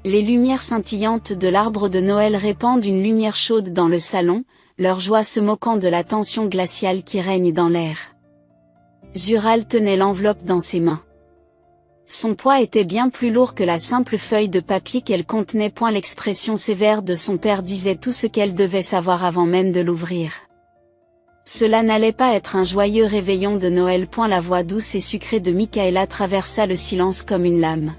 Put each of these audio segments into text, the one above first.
Les lumières scintillantes de l'arbre de Noël répandent une lumière chaude dans le salon, leur joie se moquant de la tension glaciale qui règne dans l'air. Zural tenait l'enveloppe dans ses mains. Son poids était bien plus lourd que la simple feuille de papier qu'elle contenait. L'expression sévère de son père disait tout ce qu'elle devait savoir avant même de l'ouvrir. Cela n'allait pas être un joyeux réveillon de Noël. La voix douce et sucrée de Michaela traversa le silence comme une lame.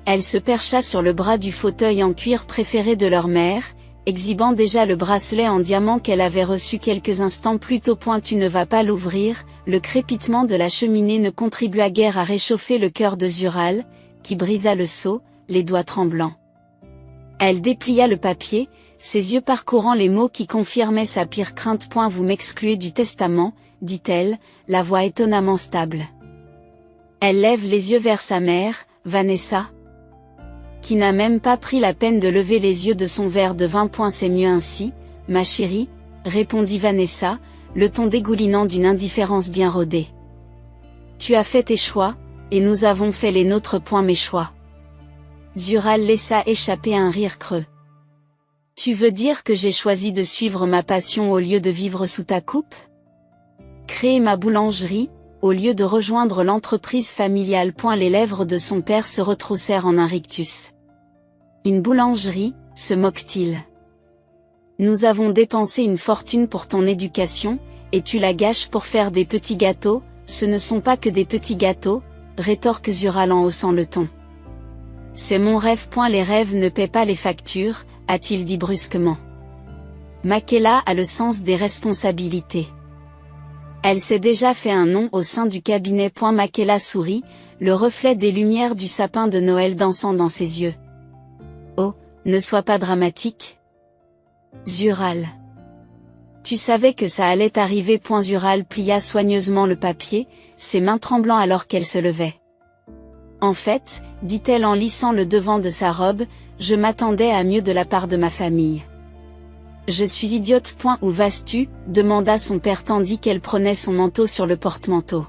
Elle se percha sur le bras du fauteuil en cuir préféré de leur mère, exhibant déjà le bracelet en diamant qu'elle avait reçu quelques instants plus tôt. Tu ne vas pas l'ouvrir. Le crépitement de la cheminée ne contribua guère à réchauffer le cœur de Zural, qui brisa le seau, les doigts tremblants. Elle déplia le papier, ses yeux parcourant les mots qui confirmaient sa pire crainte. Vous m'excluez du testament, dit-elle, la voix étonnamment stable. Elle lève les yeux vers sa mère, Vanessa, qui n'a même pas pris la peine de lever les yeux de son verre de vin. C'est mieux ainsi, ma chérie, répondit Vanessa, le ton dégoulinant d'une indifférence bien rodée. Tu as fait tes choix, et nous avons fait les nôtres. Mes choix. Zural laissa échapper un rire creux. Tu veux dire que j'ai choisi de suivre ma passion au lieu de vivre sous ta coupe? Créer ma boulangerie, au lieu de rejoindre l'entreprise familiale. Les lèvres de son père se retroussèrent en un rictus. Une boulangerie, se moque-t-il. Nous avons dépensé une fortune pour ton éducation, et tu la gâches pour faire des petits gâteaux. Ce ne sont pas que des petits gâteaux, rétorque Zural en haussant le ton. C'est mon rêve. Les rêves ne paient pas les factures, a-t-il dit brusquement. Michaela a le sens des responsabilités. Elle s'est déjà fait un nom au sein du cabinet. Michaela sourit, le reflet des lumières du sapin de Noël dansant dans ses yeux. Oh, ne sois pas dramatique. Zural. Tu savais que ça allait arriver. Zural plia soigneusement le papier, ses mains tremblant alors qu'elle se levait. En fait, dit-elle en lissant le devant de sa robe, je m'attendais à mieux de la part de ma famille. Je suis idiote. Où vas-tu? Demanda son père tandis qu'elle prenait son manteau sur le porte-manteau.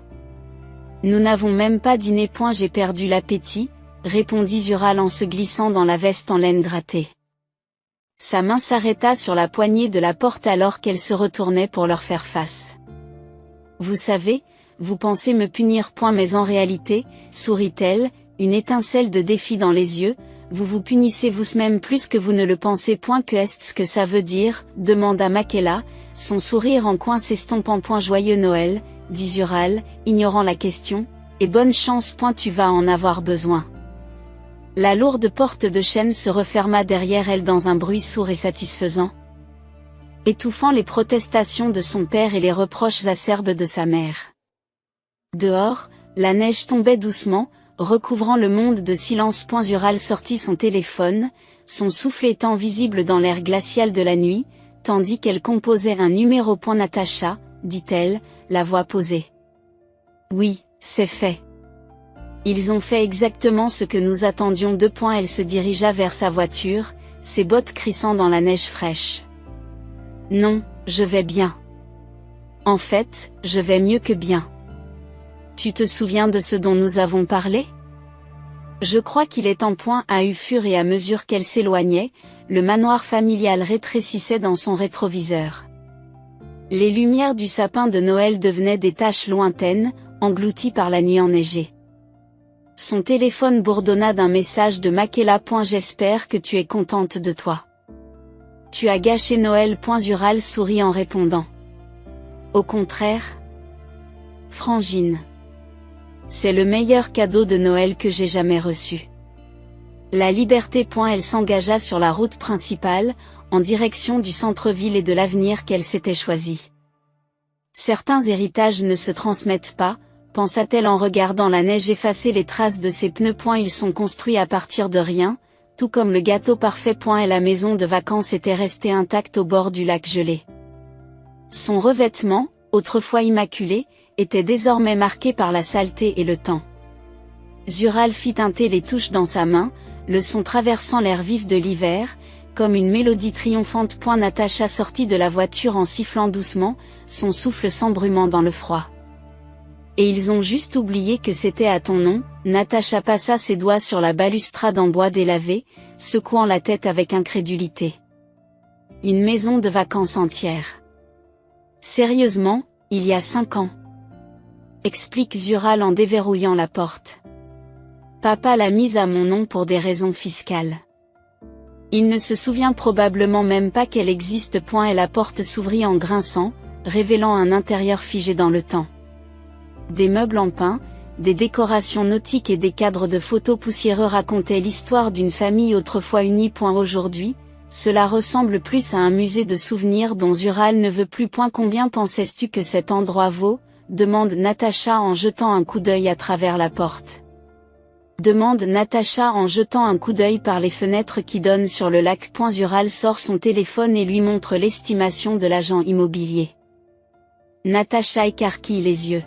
Nous n'avons même pas dîné. J'ai perdu l'appétit, répondit Zural en se glissant dans la veste en laine grattée. Sa main s'arrêta sur la poignée de la porte alors qu'elle se retournait pour leur faire face. Vous savez, vous pensez me punir. Mais en réalité, sourit-elle, une étincelle de défi dans les yeux, vous vous punissez vous-même plus que vous ne le pensez. Qu'est-ce que ça veut dire? Demanda Michaela, son sourire en coin s'estompant. Joyeux Noël, dit Zural, ignorant la question, et bonne chance. Tu vas en avoir besoin. La lourde porte de chêne se referma derrière elle dans un bruit sourd et satisfaisant, étouffant les protestations de son père et les reproches acerbes de sa mère. Dehors, la neige tombait doucement, recouvrant le monde de silence. Zural sortit son téléphone, son souffle étant visible dans l'air glacial de la nuit, tandis qu'elle composait un numéro. Natacha, dit-elle, la voix posée. Oui, c'est fait. Ils ont fait exactement ce que nous attendions. Elle se dirigea vers sa voiture, ses bottes crissant dans la neige fraîche. Non, je vais bien. En fait, je vais mieux que bien. Tu te souviens de ce dont nous avons parlé? Je crois qu'il est en point. À fur et à mesure qu'elle s'éloignait, le manoir familial rétrécissait dans son rétroviseur. Les lumières du sapin de Noël devenaient des taches lointaines, englouties par la nuit enneigée. Son téléphone bourdonna d'un message de Michaela. J'espère que tu es contente de toi. Tu as gâché Noël. Zural sourit en répondant. Au contraire. Frangine. C'est le meilleur cadeau de Noël que j'ai jamais reçu. La liberté. Elle s'engagea sur la route principale, en direction du centre-ville et de l'avenir qu'elle s'était choisi. Certains héritages ne se transmettent pas, pensa-t-elle en regardant la neige effacer les traces de ses pneus. Ils sont construits à partir de rien, tout comme le gâteau parfait. Et la maison de vacances était restée intacte au bord du lac gelé. Son revêtement, autrefois immaculé, était désormais marqué par la saleté et le temps. Zural fit tinter les touches dans sa main, le son traversant l'air vif de l'hiver, comme une mélodie triomphante. Natacha sortit de la voiture en sifflant doucement, son souffle s'embrumant dans le froid. Et ils ont juste oublié que c'était à ton nom. Natacha passa ses doigts sur la balustrade en bois délavé, secouant la tête avec incrédulité. Une maison de vacances entière. Sérieusement, il y a 5 ans. Explique Zural en déverrouillant la porte. Papa l'a mise à mon nom pour des raisons fiscales. Il ne se souvient probablement même pas qu'elle existe. Et la porte s'ouvrit en grinçant, révélant un intérieur figé dans le temps. Des meubles en pin, des décorations nautiques et des cadres de photos poussiéreux racontaient l'histoire d'une famille autrefois unie. Aujourd'hui, cela ressemble plus à un musée de souvenirs dont Zural ne veut plus. Combien pensais-tu que cet endroit vaut? Demande Natacha en jetant un coup d'œil à travers la porte. Demande Natacha en jetant un coup d'œil par les fenêtres qui donnent sur le lac. Zural sort son téléphone et lui montre l'estimation de l'agent immobilier. Natacha écarquille les yeux.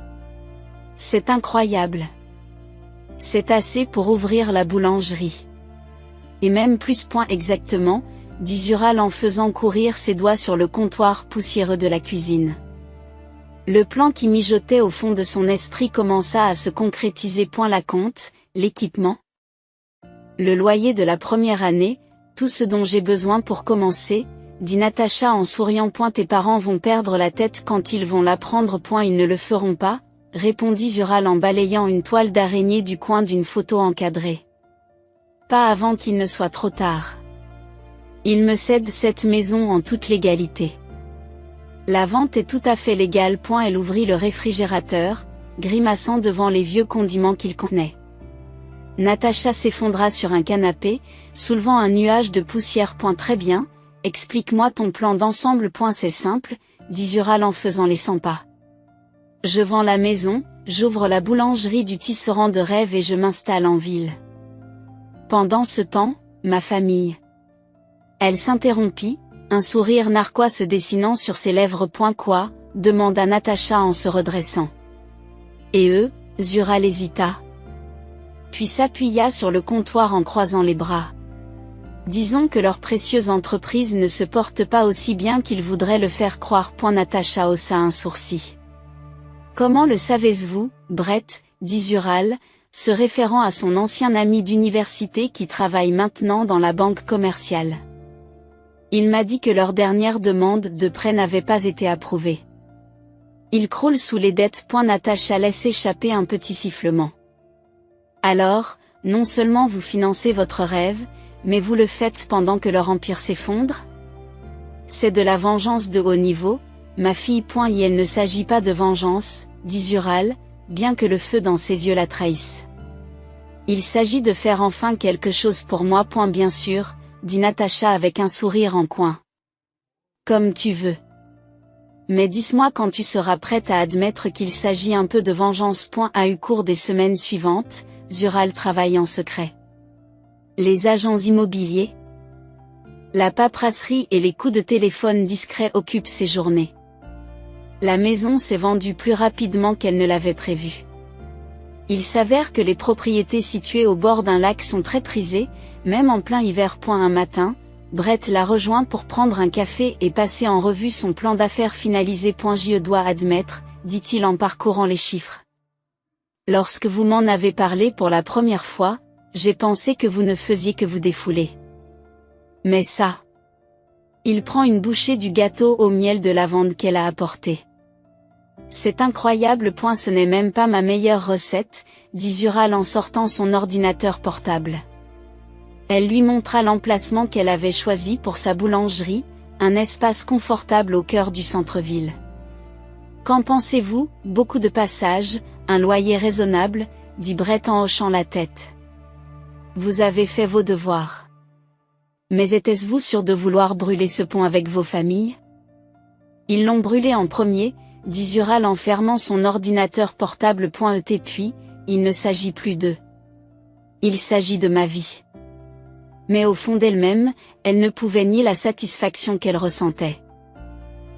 C'est incroyable. C'est assez pour ouvrir la boulangerie. Et même plus. Exactement, dit Zural en faisant courir ses doigts sur le comptoir poussiéreux de la cuisine. Le plan qui mijotait au fond de son esprit commença à se concrétiser. La compte, l'équipement, le loyer de la première année, tout ce dont j'ai besoin pour commencer, dit Natacha en souriant. Tes parents vont perdre la tête quand ils vont l'apprendre. Ils ne le feront pas, répondit Zural en balayant une toile d'araignée du coin d'une photo encadrée. Pas avant qu'il ne soit trop tard. Ils me cèdent cette maison en toute légalité. La vente est tout à fait légale. Elle ouvrit le réfrigérateur, grimaçant devant les vieux condiments qu'il contenait. Natacha s'effondra sur un canapé, soulevant un nuage de poussière. Très bien, explique-moi ton plan d'ensemble. C'est simple, dit Zural en faisant les 100 pas. Je vends la maison, j'ouvre la boulangerie du tisserand de rêve et je m'installe en ville. Pendant ce temps, ma famille. Elle s'interrompit, un sourire narquois se dessinant sur ses lèvres. Quoi? Demanda Natacha en se redressant. Et eux? Zural hésita. Puis s'appuya sur le comptoir en croisant les bras. Disons que leur précieuse entreprise ne se porte pas aussi bien qu'ils voudraient le faire croire. Natacha haussa un sourcil. Comment le savez-vous, Brett, dit Zural, se référant à son ancien ami d'université qui travaille maintenant dans la banque commerciale. Il m'a dit que leur dernière demande de prêt n'avait pas été approuvée. Il croule sous les dettes. Natacha laisse échapper un petit sifflement. Alors, non seulement vous financez votre rêve, mais vous le faites pendant que leur empire s'effondre? C'est de la vengeance de haut niveau, ma fille. Et il ne s'agit pas de vengeance, dit Zural, bien que le feu dans ses yeux la trahisse. Il s'agit de faire enfin quelque chose pour moi. Bien sûr, dit Natacha avec un sourire en coin. Comme tu veux. Mais dis-moi quand tu seras prête à admettre qu'il s'agit un peu de vengeance. Au cours des semaines suivantes, Zural travaille en secret. Les agents immobiliers, la paperasserie et les coups de téléphone discrets occupent ses journées. La maison s'est vendue plus rapidement qu'elle ne l'avait prévu. Il s'avère que les propriétés situées au bord d'un lac sont très prisées, même en plein hiver. Un matin, Brett l'a rejoint pour prendre un café et passer en revue son plan d'affaires finalisé. Je dois admettre, dit-il en parcourant les chiffres. Lorsque vous m'en avez parlé pour la première fois, j'ai pensé que vous ne faisiez que vous défouler. Mais ça. Il prend une bouchée du gâteau au miel de lavande qu'elle a apporté. C'est incroyable. Ce n'est même pas ma meilleure recette, dit Zural en sortant son ordinateur portable. Elle lui montra l'emplacement qu'elle avait choisi pour sa boulangerie, un espace confortable au cœur du centre-ville. Qu'en pensez-vous? Beaucoup de passages, un loyer raisonnable, dit Brett en hochant la tête. Vous avez fait vos devoirs. Mais était-ce-vous sûr de vouloir brûler ce pont avec vos familles? Ils l'ont brûlé en premier, dit Zural en fermant son ordinateur portable. Puis, il ne s'agit plus d'eux. Il s'agit de ma vie. Mais au fond d'elle-même, elle ne pouvait nier la satisfaction qu'elle ressentait.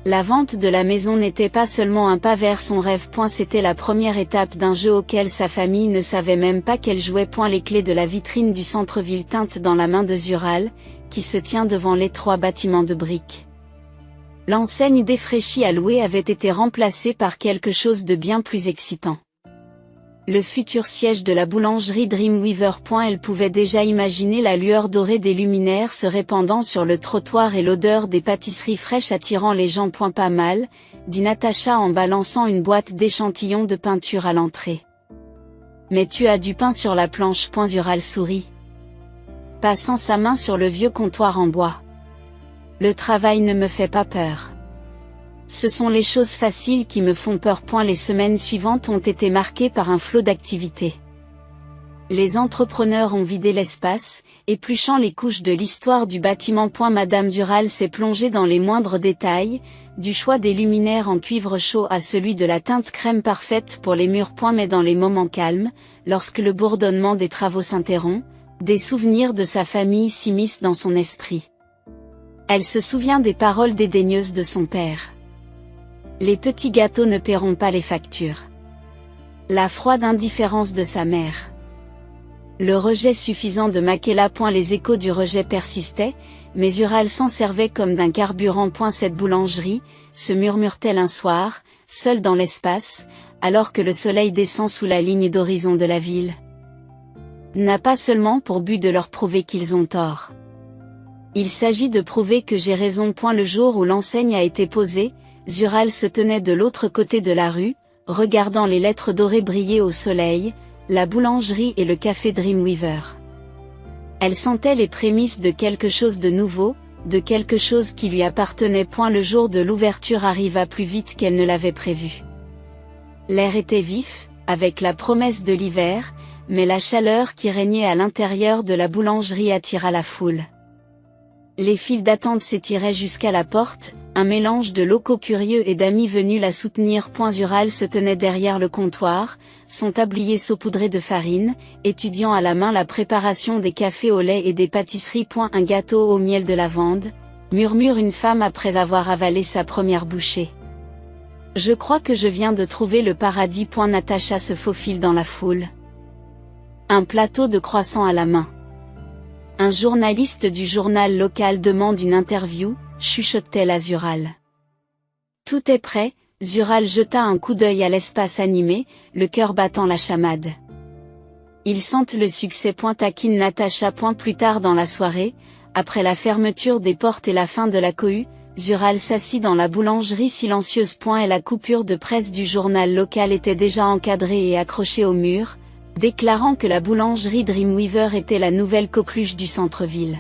La vente de la maison n'était pas seulement un pas vers son rêve. C'était la première étape d'un jeu auquel sa famille ne savait même pas qu'elle jouait. Les clés de la vitrine du centre-ville tintent dans la main de Zural, qui se tient devant l'étroit bâtiment de briques. L'enseigne défraîchie à louer avait été remplacée par quelque chose de bien plus excitant. Le futur siège de la boulangerie Dreamweaver. Elle pouvait déjà imaginer la lueur dorée des luminaires se répandant sur le trottoir et l'odeur des pâtisseries fraîches attirant les gens. Pas mal, dit Natacha en balançant une boîte d'échantillons de peinture à l'entrée. Mais tu as du pain sur la planche. Zural sourit, passant sa main sur le vieux comptoir en bois. Le travail ne me fait pas peur. Ce sont les choses faciles qui me font peur. Les semaines suivantes ont été marquées par un flot d'activités. Les entrepreneurs ont vidé l'espace, épluchant les couches de l'histoire du bâtiment. Madame Zural s'est plongée dans les moindres détails, du choix des luminaires en cuivre chaud à celui de la teinte crème parfaite pour les murs. Mais dans les moments calmes, lorsque le bourdonnement des travaux s'interrompt, des souvenirs de sa famille s'immiscent dans son esprit. Elle se souvient des paroles dédaigneuses de son père. Les petits gâteaux ne paieront pas les factures. La froide indifférence de sa mère. Le rejet suffisant de Makela. Les échos du rejet persistaient, mais Zural s'en servait comme d'un carburant. Cette boulangerie, se murmure-t-elle un soir, seule dans l'espace, alors que le soleil descend sous la ligne d'horizon de la ville, n'a pas seulement pour but de leur prouver qu'ils ont tort. Il s'agit de prouver que j'ai raison. Le jour où l'enseigne a été posée, Zural se tenait de l'autre côté de la rue, regardant les lettres dorées briller au soleil, la boulangerie et le café Dreamweaver. Elle sentait les prémices de quelque chose de nouveau, de quelque chose qui lui appartenait. Le jour de l'ouverture arriva plus vite qu'elle ne l'avait prévu. L'air était vif, avec la promesse de l'hiver, mais la chaleur qui régnait à l'intérieur de la boulangerie attira la foule. Les files d'attente s'étiraient jusqu'à la porte, un mélange de locaux curieux et d'amis venus la soutenir. Zural se tenait derrière le comptoir, son tablier saupoudré de farine, étudiant à la main la préparation des cafés au lait et des pâtisseries. Un gâteau au miel de lavande, murmure une femme après avoir avalé sa première bouchée. Je crois que je viens de trouver le paradis. Natacha se faufile dans la foule. Un plateau de croissants à la main. Un journaliste du journal local demande une interview, chuchote-t-elle à Zural. Tout est prêt. Zural jeta un coup d'œil à l'espace animé, le cœur battant la chamade. Ils sentent le succès. Taquine Natacha. Plus tard dans la soirée, après la fermeture des portes et la fin de la cohue, Zural s'assit dans la boulangerie silencieuse. Et la coupure de presse du journal local était déjà encadrée et accrochée au mur, déclarant que la boulangerie Dreamweaver était la nouvelle coqueluche du centre-ville.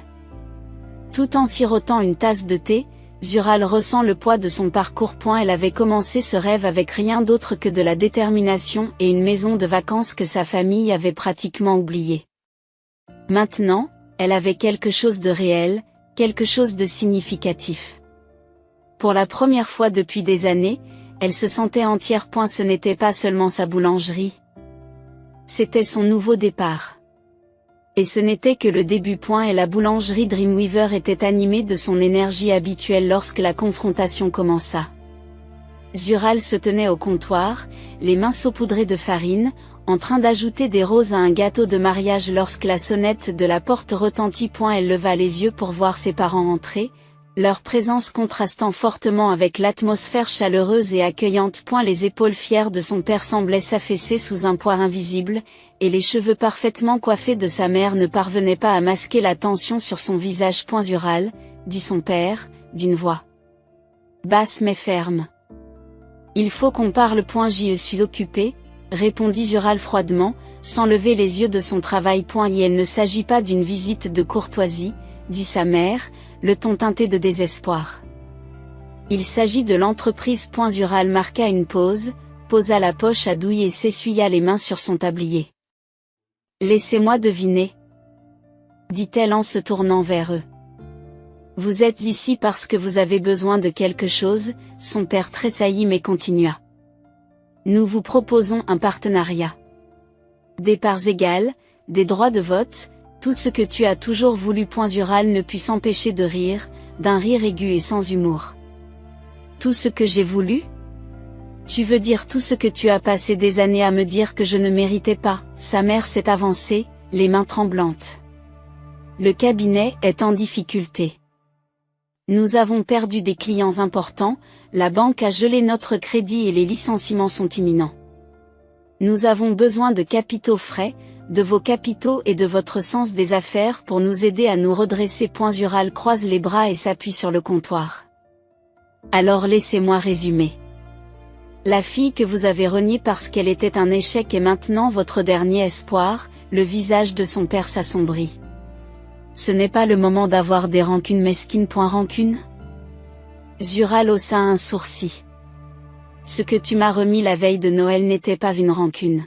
Tout en sirotant une tasse de thé, Zural ressent le poids de son parcours. Elle avait commencé ce rêve avec rien d'autre que de la détermination et une maison de vacances que sa famille avait pratiquement oubliée. Maintenant, elle avait quelque chose de réel, quelque chose de significatif. Pour la première fois depuis des années, elle se sentait entière. Ce n'était pas seulement sa boulangerie. C'était son nouveau départ. Et ce n'était que le début. Et la boulangerie Dreamweaver était animée de son énergie habituelle lorsque la confrontation commença. Zural se tenait au comptoir, les mains saupoudrées de farine, en train d'ajouter des roses à un gâteau de mariage lorsque la sonnette de la porte retentit. Elle leva les yeux pour voir ses parents entrer, leur présence contrastant fortement avec l'atmosphère chaleureuse et accueillante. Les épaules fières de son père semblaient s'affaisser sous un poids invisible, et les cheveux parfaitement coiffés de sa mère ne parvenaient pas à masquer la tension sur son visage. Zural, dit son père, d'une voix basse mais ferme. Il faut qu'on parle. Je suis occupé, répondit Zural froidement, sans lever les yeux de son travail. Et il ne s'agit pas d'une visite de courtoisie, dit sa mère, le ton teinté de désespoir. Il s'agit de l'entreprise. Zural marqua une pause, posa la poche à douille et s'essuya les mains sur son tablier. Laissez-moi deviner, dit-elle en se tournant vers eux. Vous êtes ici parce que vous avez besoin de quelque chose. Son père tressaillit mais continua. Nous vous proposons un partenariat. Des parts égales, des droits de vote, tout ce que tu as toujours voulu. Zural ne put s'empêcher de rire, d'un rire aigu et sans humour. Tout ce que j'ai voulu ? Tu veux dire tout ce que tu as passé des années à me dire que je ne méritais pas ? Sa mère s'est avancée, les mains tremblantes. Le cabinet est en difficulté. Nous avons perdu des clients importants, la banque a gelé notre crédit et les licenciements sont imminents. Nous avons besoin de capitaux frais, de vos capitaux et de votre sens des affaires pour nous aider à nous redresser. Zural croise les bras et s'appuie sur le comptoir. Alors laissez-moi résumer. La fille que vous avez reniée parce qu'elle était un échec est maintenant votre dernier espoir. Le visage de son père s'assombrit. Ce n'est pas le moment d'avoir des rancunes mesquines. Rancune? Zural haussa un sourcil. Ce que tu m'as remis la veille de Noël n'était pas une rancune.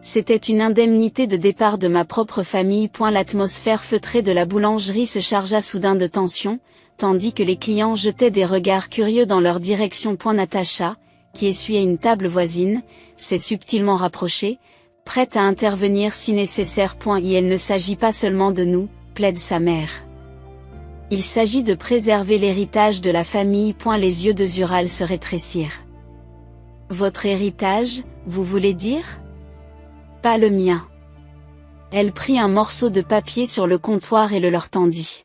C'était une indemnité de départ de ma propre famille. L'atmosphère feutrée de la boulangerie se chargea soudain de tension, tandis que les clients jetaient des regards curieux dans leur direction. Natacha, qui essuyait une table voisine, s'est subtilement rapprochée, prête à intervenir si nécessaire. Et il ne s'agit pas seulement de nous, plaide sa mère. Il s'agit de préserver l'héritage de la famille. Les yeux de Zural se rétrécirent. Votre héritage, vous voulez dire? Pas le mien. Elle prit un morceau de papier sur le comptoir et le leur tendit.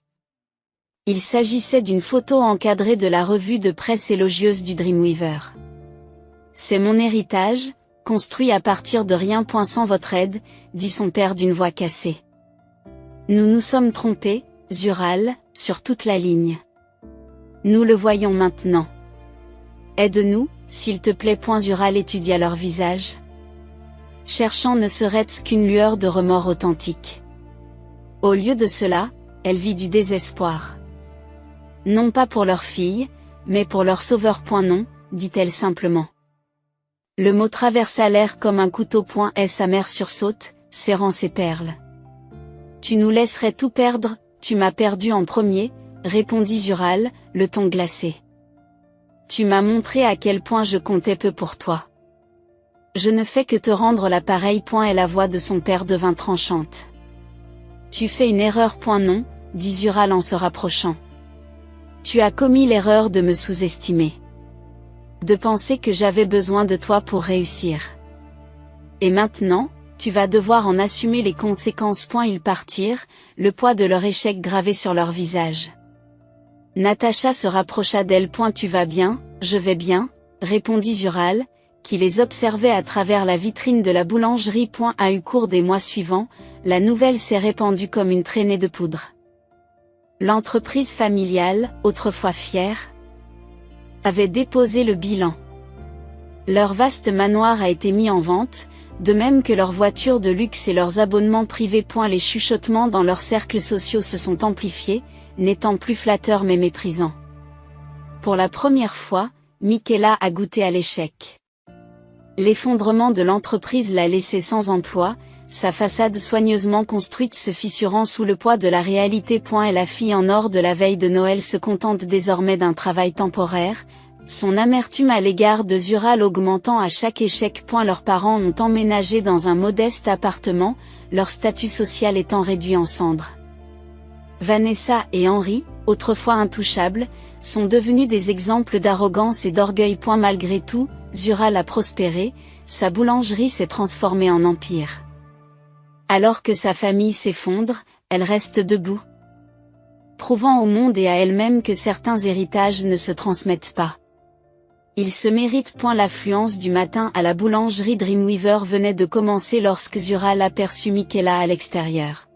Il s'agissait d'une photo encadrée de la revue de presse élogieuse du Dreamweaver. C'est mon héritage, construit à partir de rien. Sans votre aide, dit son père d'une voix cassée. Nous nous sommes trompés, Zural, sur toute la ligne. Nous le voyons maintenant. Aide-nous, s'il te plaît. Zural étudia leur visage, cherchant ne serait-ce qu'une lueur de remords authentique. Au lieu de cela, elle vit du désespoir. Non pas pour leur fille, mais pour leur sauveur. Non, dit-elle simplement. Le mot traversa l'air comme un couteau. Et sa mère sursaute, serrant ses perles. Tu nous laisserais tout perdre, tu m'as perdu en premier, répondit Zural, le ton glacé. Tu m'as montré à quel point je comptais peu pour toi. Je ne fais que te rendre l'appareil. Et la voix de son père devint tranchante. Tu fais une erreur. Non, dit Zural en se rapprochant. Tu as commis l'erreur de me sous-estimer. De penser que j'avais besoin de toi pour réussir. Et maintenant, tu vas devoir en assumer les conséquences. Ils partirent, le poids de leur échec gravé sur leur visage. Natacha se rapprocha d'elle. Tu vas bien? Je vais bien, répondit Zural, qui les observait à travers la vitrine de la boulangerie. A eu cours des mois suivants, la nouvelle s'est répandue comme une traînée de poudre. L'entreprise familiale, autrefois fière, avait déposé le bilan. Leur vaste manoir a été mis en vente, de même que leurs voitures de luxe et leurs abonnements privés. Les chuchotements dans leurs cercles sociaux se sont amplifiés, n'étant plus flatteurs mais méprisants. Pour la première fois, Michaela a goûté à l'échec. L'effondrement de l'entreprise l'a laissé sans emploi, sa façade soigneusement construite se fissurant sous le poids de la réalité. Et la fille en or de la veille de Noël se contente désormais d'un travail temporaire, son amertume à l'égard de Zural augmentant à chaque échec. Leurs parents ont emménagé dans un modeste appartement, leur statut social étant réduit en cendres. Vanessa et Henry, autrefois intouchables, sont devenus des exemples d'arrogance et d'orgueil. Malgré tout, Zural a prospéré, sa boulangerie s'est transformée en empire. Alors que sa famille s'effondre, elle reste debout, prouvant au monde et à elle-même que certains héritages ne se transmettent pas. Il se mérite. L'affluence du matin à la boulangerie Dreamweaver venait de commencer lorsque Zural aperçut Michaela à l'extérieur.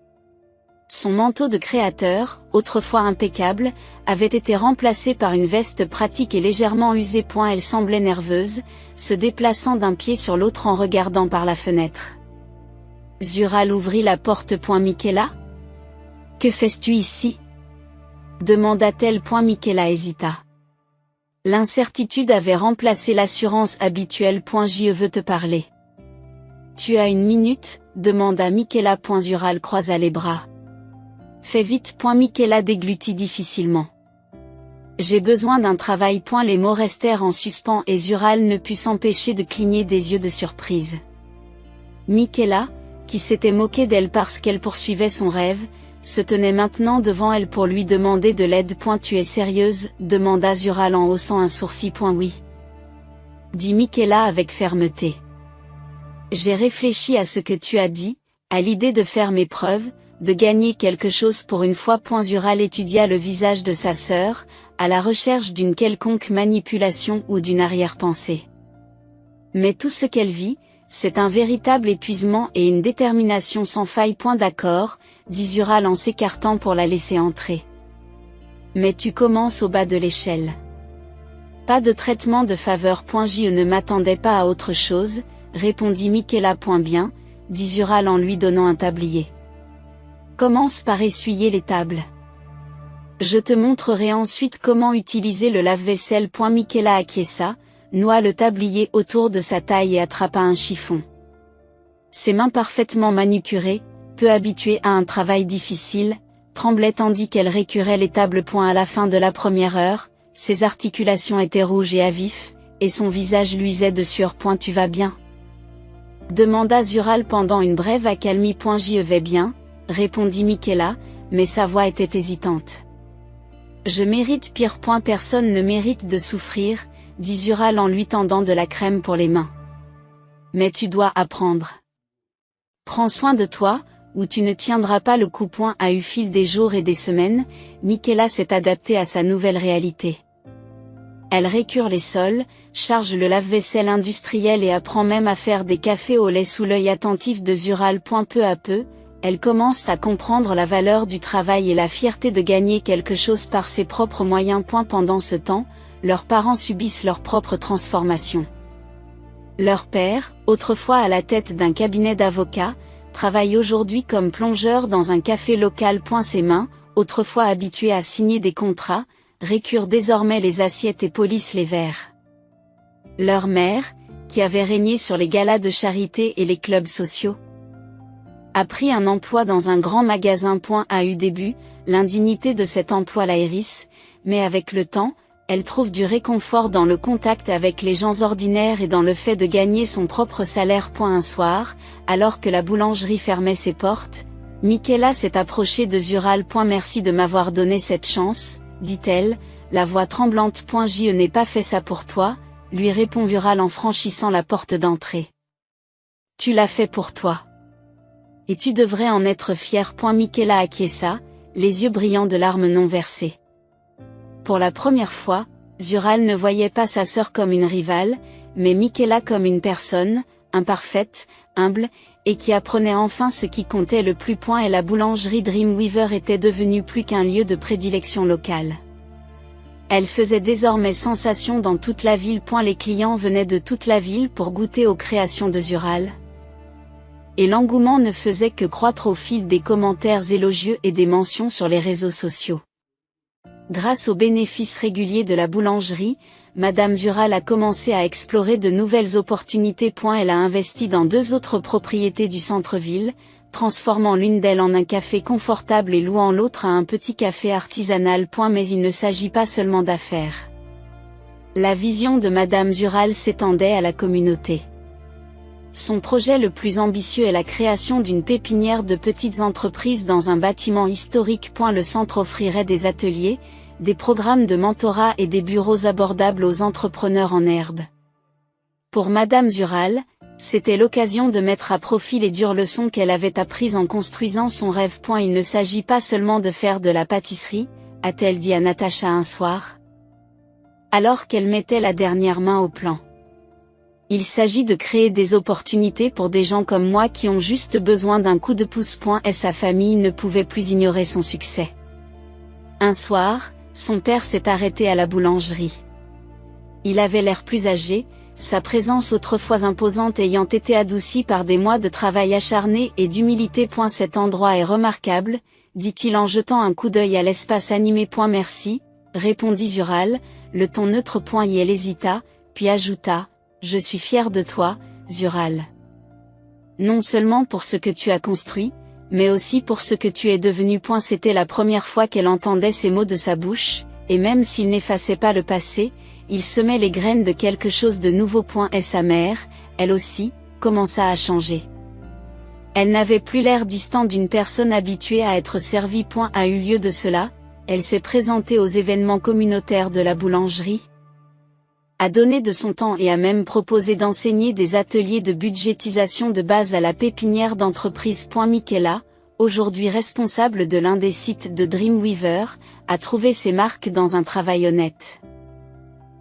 Son manteau de créateur, autrefois impeccable, avait été remplacé par une veste pratique et légèrement usée. Elle semblait nerveuse, se déplaçant d'un pied sur l'autre en regardant par la fenêtre. Zural ouvrit la porte. Michaela? Que fais-tu ici? demanda-t-elle. Michaela hésita. L'incertitude avait remplacé l'assurance habituelle. Je veux te parler. Tu as une minute? demanda Michaela. Zural croisa les bras. Fais vite. Michaela déglutit difficilement. J'ai besoin d'un travail. Les mots restèrent en suspens et Zural ne put s'empêcher de cligner des yeux de surprise. Michaela, qui s'était moquée d'elle parce qu'elle poursuivait son rêve, se tenait maintenant devant elle pour lui demander de l'aide. Tu es sérieuse? demanda Zural en haussant un sourcil. Oui, dit Michaela avec fermeté. J'ai réfléchi à ce que tu as dit, à l'idée de faire mes preuves, de gagner quelque chose pour une fois. Zural étudia le visage de sa sœur, à la recherche d'une quelconque manipulation ou d'une arrière-pensée. Mais tout ce qu'elle vit, C'est un véritable épuisement et une détermination sans faille. D'accord, dit Zural en s'écartant pour la laisser entrer. Mais tu commences au bas de l'échelle. Pas de traitement de faveur. Je ne m'attendais pas à autre chose, répondit Michaela. Bien, dit Zural en lui donnant un tablier. Commence par essuyer les tables. Je te montrerai ensuite comment utiliser le lave-vaisselle. Michaela acquiesça, noua le tablier autour de sa taille et attrapa un chiffon. Ses mains parfaitement manucurées, peu habituées à un travail difficile, tremblaient tandis qu'elle récurait les tables. À la fin de la première heure, ses articulations étaient rouges et à vif, et son visage luisait de sueur. Tu vas bien? Demanda Zural pendant une brève accalmie. Je vais bien, répondit Michaela, mais sa voix était hésitante. Je mérite pire. Personne ne mérite de souffrir, dit Zural en lui tendant de la crème pour les mains. Mais tu dois apprendre. Prends soin de toi, ou tu ne tiendras pas le coup. Au fil des jours et des semaines, Michaela s'est adaptée à sa nouvelle réalité. Elle récure les sols, charge le lave-vaisselle industriel et apprend même à faire des cafés au lait sous l'œil attentif de Zural. Peu à peu, elle commence à comprendre la valeur du travail et la fierté de gagner quelque chose par ses propres moyens. Pendant ce temps, leurs parents subissent leur propre transformation. Leur père, autrefois à la tête d'un cabinet d'avocats, travaille aujourd'hui comme plongeur dans un café local. Ses mains, autrefois habituées à signer des contrats, récurent désormais les assiettes et polissent les verres. Leur mère, qui avait régné sur les galas de charité et les clubs sociaux, a pris un emploi dans un grand magasin. Au début, l'indignité de cet emploi la hérisse, mais avec le temps, elle trouve du réconfort dans le contact avec les gens ordinaires et dans le fait de gagner son propre salaire. Un soir, alors que la boulangerie fermait ses portes, Michaela s'est approchée de Zural. Merci de m'avoir donné cette chance, dit-elle, la voix tremblante. Je n'ai pas fait ça pour toi, lui répond Zural en franchissant la porte d'entrée. Tu l'as fait pour toi. Et tu devrais en être fier. Michaela acquiesça, les yeux brillants de larmes non versées. Pour la première fois, Zural ne voyait pas sa sœur comme une rivale, mais Michaela comme une personne, imparfaite, humble, et qui apprenait enfin ce qui comptait le plus. Et la boulangerie Dreamweaver était devenue plus qu'un lieu de prédilection locale. Elle faisait désormais sensation dans toute la ville. Les clients venaient de toute la ville pour goûter aux créations de Zural. Et l'engouement ne faisait que croître au fil des commentaires élogieux et des mentions sur les réseaux sociaux. Grâce aux bénéfices réguliers de la boulangerie, Madame Zural a commencé à explorer de nouvelles opportunités. Elle a investi dans 2 autres propriétés du centre-ville, transformant l'une d'elles en un café confortable et louant l'autre à un petit café artisanal. Mais il ne s'agit pas seulement d'affaires. La vision de Madame Zural s'étendait à la communauté. Son projet le plus ambitieux est la création d'une pépinière de petites entreprises dans un bâtiment historique. Le centre offrirait des ateliers, des programmes de mentorat et des bureaux abordables aux entrepreneurs en herbe. Pour Madame Zural, c'était l'occasion de mettre à profit les dures leçons qu'elle avait apprises en construisant son rêve. Il ne s'agit pas seulement de faire de la pâtisserie, a-t-elle dit à Natacha un soir, alors qu'elle mettait la dernière main au plan. Il s'agit de créer des opportunités pour des gens comme moi qui ont juste besoin d'un coup de pouce. Et sa famille ne pouvait plus ignorer son succès. Un soir, son père s'est arrêté à la boulangerie. Il avait l'air plus âgé, sa présence autrefois imposante ayant été adoucie par des mois de travail acharné et d'humilité. Cet endroit est remarquable, dit-il en jetant un coup d'œil à l'espace animé. Merci, répondit Zural, le ton neutre. Et elle hésita, puis ajouta, je suis fier de toi, Zural. Non seulement pour ce que tu as construit, mais aussi pour ce que tu es devenu. C'était la première fois qu'elle entendait ces mots de sa bouche, et même s'il n'effaçait pas le passé, il semait les graines de quelque chose de nouveau. Et sa mère, elle aussi, commença à changer. Elle n'avait plus l'air distant d'une personne habituée à être servie. A eu lieu de cela, elle s'est présentée aux événements communautaires de la boulangerie, a donné de son temps et a même proposé d'enseigner des ateliers de budgétisation de base à la pépinière d'entreprise. Michaela, aujourd'hui responsable de l'un des sites de Dreamweaver, a trouvé ses marques dans un travail honnête.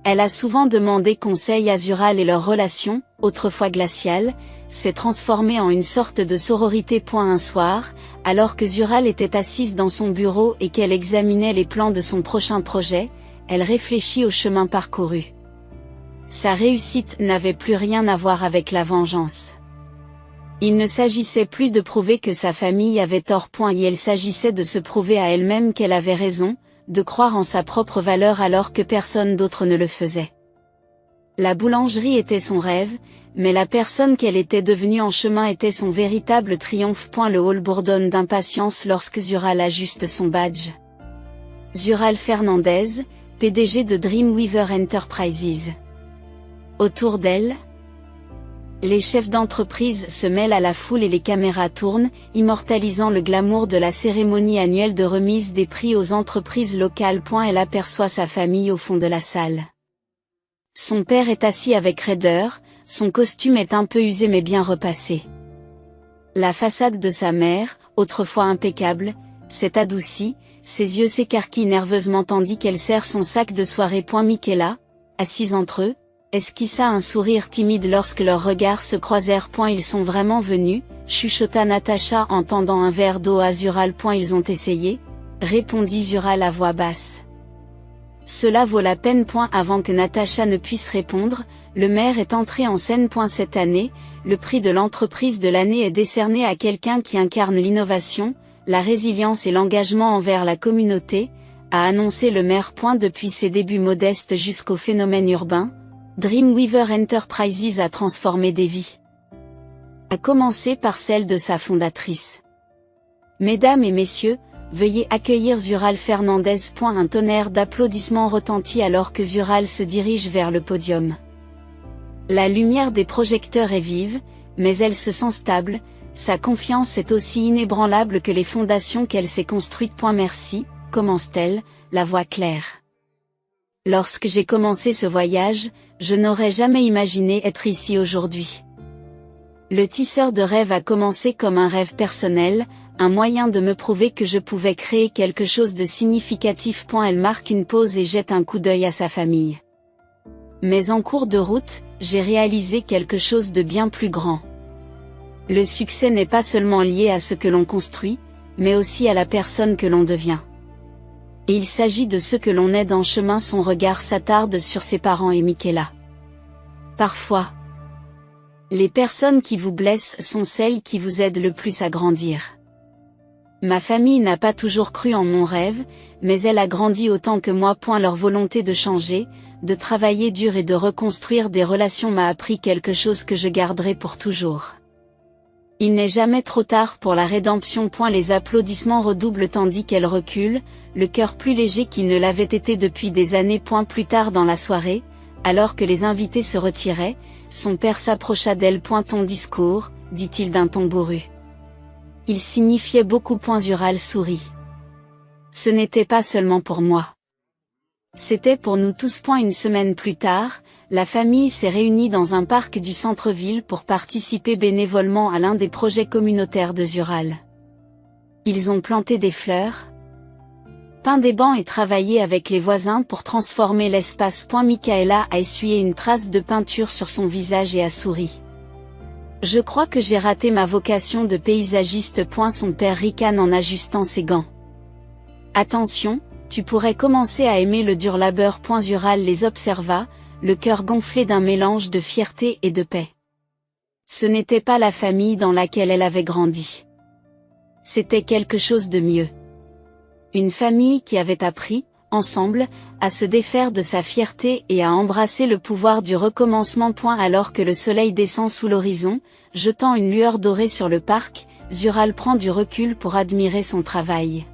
Elle a souvent demandé conseil à Zural et leur relation, autrefois glaciale, s'est transformée en une sorte de sororité. Un soir, alors que Zural était assise dans son bureau et qu'elle examinait les plans de son prochain projet, elle réfléchit au chemin parcouru. Sa réussite n'avait plus rien à voir avec la vengeance. Il ne s'agissait plus de prouver que sa famille avait tort. Il s'agissait de se prouver à elle-même qu'elle avait raison, de croire en sa propre valeur alors que personne d'autre ne le faisait. La boulangerie était son rêve, mais la personne qu'elle était devenue en chemin était son véritable triomphe. Le hall bourdonne d'impatience lorsque Zural ajuste son badge. Zural Fernandez, PDG de Dreamweaver Enterprises. Autour d'elle, les chefs d'entreprise se mêlent à la foule et les caméras tournent, immortalisant le glamour de la cérémonie annuelle de remise des prix aux entreprises locales. Elle aperçoit sa famille au fond de la salle. Son père est assis avec raideur, son costume est un peu usé mais bien repassé. La façade de sa mère, autrefois impeccable, s'est adoucie, ses yeux s'écarquillent nerveusement tandis qu'elle serre son sac de soirée. Michaela, assise entre eux, esquissa un sourire timide lorsque leurs regards se croisèrent. Ils sont vraiment venus, chuchota Natacha en tendant un verre d'eau à Zural. Ils ont essayé, répondit Zural à voix basse. Cela vaut la peine. Avant que Natacha ne puisse répondre, le maire est entré en scène. Cette année, le prix de l'entreprise de l'année est décerné à quelqu'un qui incarne l'innovation, la résilience et l'engagement envers la communauté, a annoncé le maire. Depuis ses débuts modestes jusqu'au phénomène urbain, Dreamweaver Enterprises a transformé des vies. À commencer par celle de sa fondatrice. Mesdames et messieurs, veuillez accueillir Zural Fernandez. Un tonnerre d'applaudissements retentit alors que Zural se dirige vers le podium. La lumière des projecteurs est vive, mais elle se sent stable, sa confiance est aussi inébranlable que les fondations qu'elle s'est construites. Merci, commence-t-elle, la voix claire. Lorsque j'ai commencé ce voyage, je n'aurais jamais imaginé être ici aujourd'hui. Le tisseur de rêves a commencé comme un rêve personnel, un moyen de me prouver que je pouvais créer quelque chose de significatif. Elle marque une pause et jette un coup d'œil à sa famille. Mais en cours de route, j'ai réalisé quelque chose de bien plus grand. Le succès n'est pas seulement lié à ce que l'on construit, mais aussi à la personne que l'on devient. Et il s'agit de ce que l'on aide en chemin. Son regard s'attarde sur ses parents et Michaela. Parfois, les personnes qui vous blessent sont celles qui vous aident le plus à grandir. Ma famille n'a pas toujours cru en mon rêve, mais elle a grandi autant que moi. Leur volonté de changer, de travailler dur et de reconstruire des relations m'a appris quelque chose que je garderai pour toujours. Il n'est jamais trop tard pour la rédemption. Les applaudissements redoublent tandis qu'elle recule, le cœur plus léger qu'il ne l'avait été depuis des années. Plus tard dans la soirée, alors que les invités se retiraient, son père s'approcha d'elle. Ton discours, dit-il d'un ton bourru. Il signifiait beaucoup. Zural sourit. Ce n'était pas seulement pour moi. C'était pour nous tous. Une semaine plus tard, la famille s'est réunie dans un parc du centre-ville pour participer bénévolement à l'un des projets communautaires de Zural. Ils ont planté des fleurs, peint des bancs et travaillé avec les voisins pour transformer l'espace. Michaela a essuyé une trace de peinture sur son visage et a souri. Je crois que j'ai raté ma vocation de paysagiste. Son père ricane en ajustant ses gants. Attention, tu pourrais commencer à aimer le dur labeur. Zural les observa, le cœur gonflé d'un mélange de fierté et de paix. Ce n'était pas la famille dans laquelle elle avait grandi. C'était quelque chose de mieux. Une famille qui avait appris, ensemble, à se défaire de sa fierté et à embrasser le pouvoir du recommencement. Alors que le soleil descend sous l'horizon, jetant une lueur dorée sur le parc, Zural prend du recul pour admirer son travail.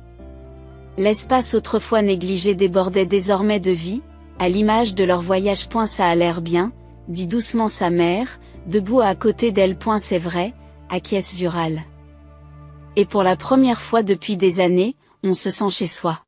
L'espace autrefois négligé débordait désormais de vie, à l'image de leur voyage. Ça a l'air bien, dit doucement sa mère, debout à côté d'elle. C'est vrai, acquiesce Zural. Et pour la première fois depuis des années, on se sent chez soi.